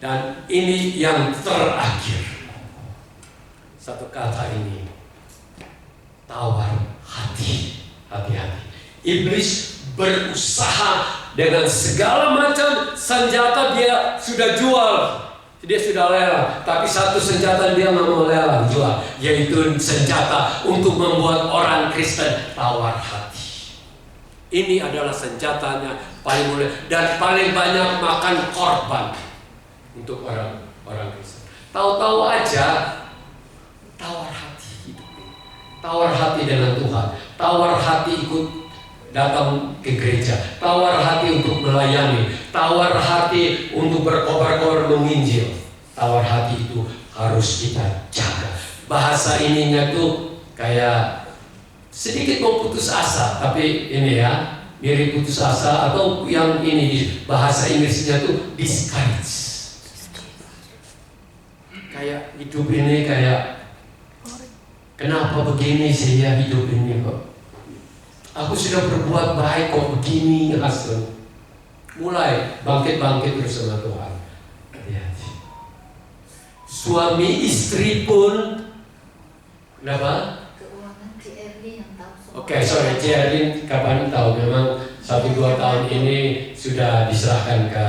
Dan ini yang terakhir, satu kata ini, tawar hati, hati-hati. Iblis berusaha dengan segala macam senjata, dia sudah jual, dia sudah lelang, tapi satu senjata dia nggak mau lelang jual, yaitu senjata untuk membuat orang Kristen tawar hati. Ini adalah senjatanya paling mulia dan paling banyak makan korban untuk orang Kristen. Tahu-tahu aja tawar hati hidup ini. Tawar hati dengan Tuhan, tawar hati ikut datang ke gereja, tawar hati untuk melayani, tawar hati untuk berkobar-kobar menginjil. Tawar hati itu harus kita jaga. Bahasa ininya tuh kayak sedikit mau putus asa, tapi ini ya mirip putus asa, atau yang ini bahasa Inggrisnya tuh discourage. Kayak hidup ini kayak kenapa begini sih ya hidup ini kok? Aku sudah berbuat baik kok begini, Hasan. Mulai bangkit bersama Tuhan. Hati-hati. Suami istri pun kenapa? Keuangan CRD yang tahu semua. Oke, sorry, CRD kapan tahu? Memang 1-2 tahun ini sudah diserahkan ke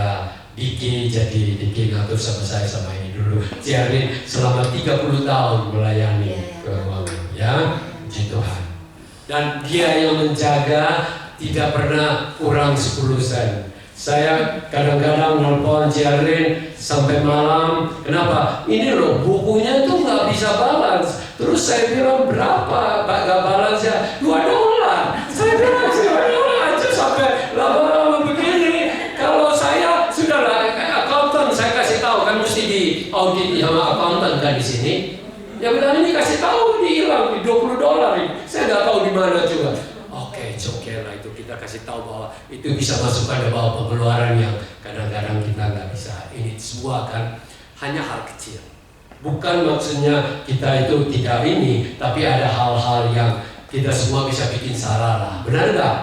Diki, jadi Diki ngatur sama saya sama ini dulu. CRD selama 30 tahun melayani keuangan, ya, puji Tuhan. Dan dia yang menjaga, tidak pernah kurang 10 sen. Saya kadang-kadang nelpon Ciarin sampai malam. Kenapa? Ini loh bukunya tuh nggak bisa balance. Terus saya bilang berapa? Nggak balance ya $2. Saya bilang $2 aja sampai lama-lama begini. Kalau saya sudahlah akuntan, saya kasih tahu kan mesti di audit sama akuntan kan di sini. Ya bilang ini kasih tahu dihilang $20. Saya nggak tahu di mana juga. Oke, lah itu kita kasih tahu bahwa itu bisa masuk pada bawah pengeluaran yang kadang-kadang kita nggak bisa. Ini semua kan hanya hal kecil. Bukan maksudnya kita itu tidak ini, tapi ada hal-hal yang kita semua bisa bikin salah lah. Benar nggak?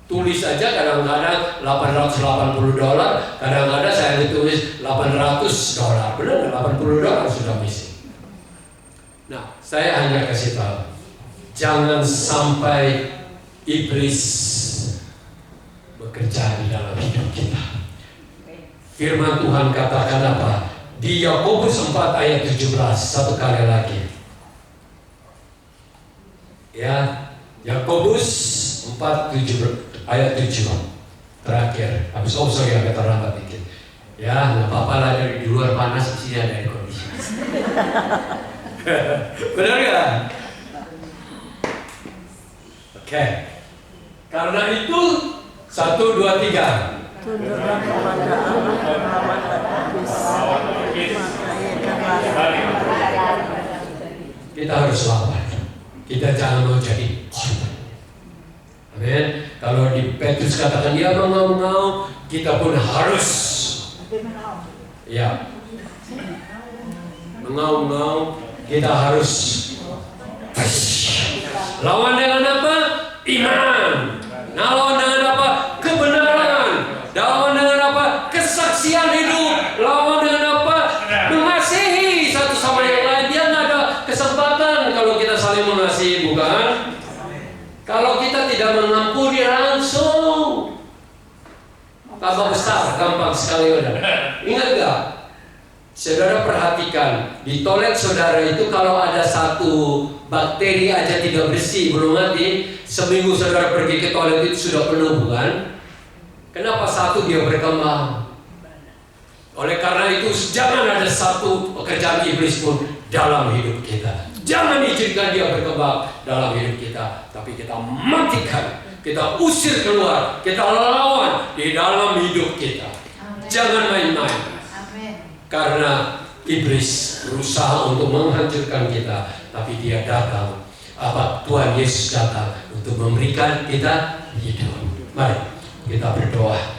Tulis aja kadang-kadang $880, kadang-kadang saya ditulis $800. Benar nggak? $80 sudah misi. Nah, saya hanya kasih tahu, jangan sampai iblis bekerja di dalam hidup kita. Firman Tuhan katakan apa? Di Yakobus 4 ayat 17, satu kali lagi. Ya, Yakobus 4 ayat 7. terakhir. Sorry agak terlambat dikit. Ya, nggak apa-apa lah, dari di luar panas, di sini ada air conditioner. Benar nggak? Oke. Karena itu 1, 2, 3. Tunduklah kepada Allah dan lawanlah iblis, maka ia akan lari. Kita harus lawan. Kita jangan mau jadi korban. Amin. Kalau di Petrus katakan dia mengau-ngau, kita pun harus. Ya. Mengau-ngau, kita harus. Lawan dengan apa? Iman. Lawan dengan apa? Kebenaran. Lawan dengan apa? Kesaksian hidup. Lawan dengan apa? Mengasihi satu sama yang lain. Dia nggak ada kesempatan kalau kita saling mengasihi, bukan? Kalau kita tidak mengampuni langsung, tambah besar, gampang sekali udah. Ingat gak? Saudara perhatikan, di toilet saudara itu kalau ada satu bakteri aja tidak bersih, belum mati, seminggu saudara pergi ke toilet itu sudah penuh, bukan? Kenapa satu dia berkembang? Oleh karena itu jangan ada satu pekerjaan iblis pun dalam hidup kita. Jangan izinkan dia berkembang dalam hidup kita, tapi kita matikan, kita usir keluar, kita lawan di dalam hidup kita. Amen. Jangan main-main. Amin. Karena iblis berusaha untuk menghancurkan kita, tapi dia datang. Tuhan Yesus datang untuk memberikan kita hidup. Mari kita berdoa.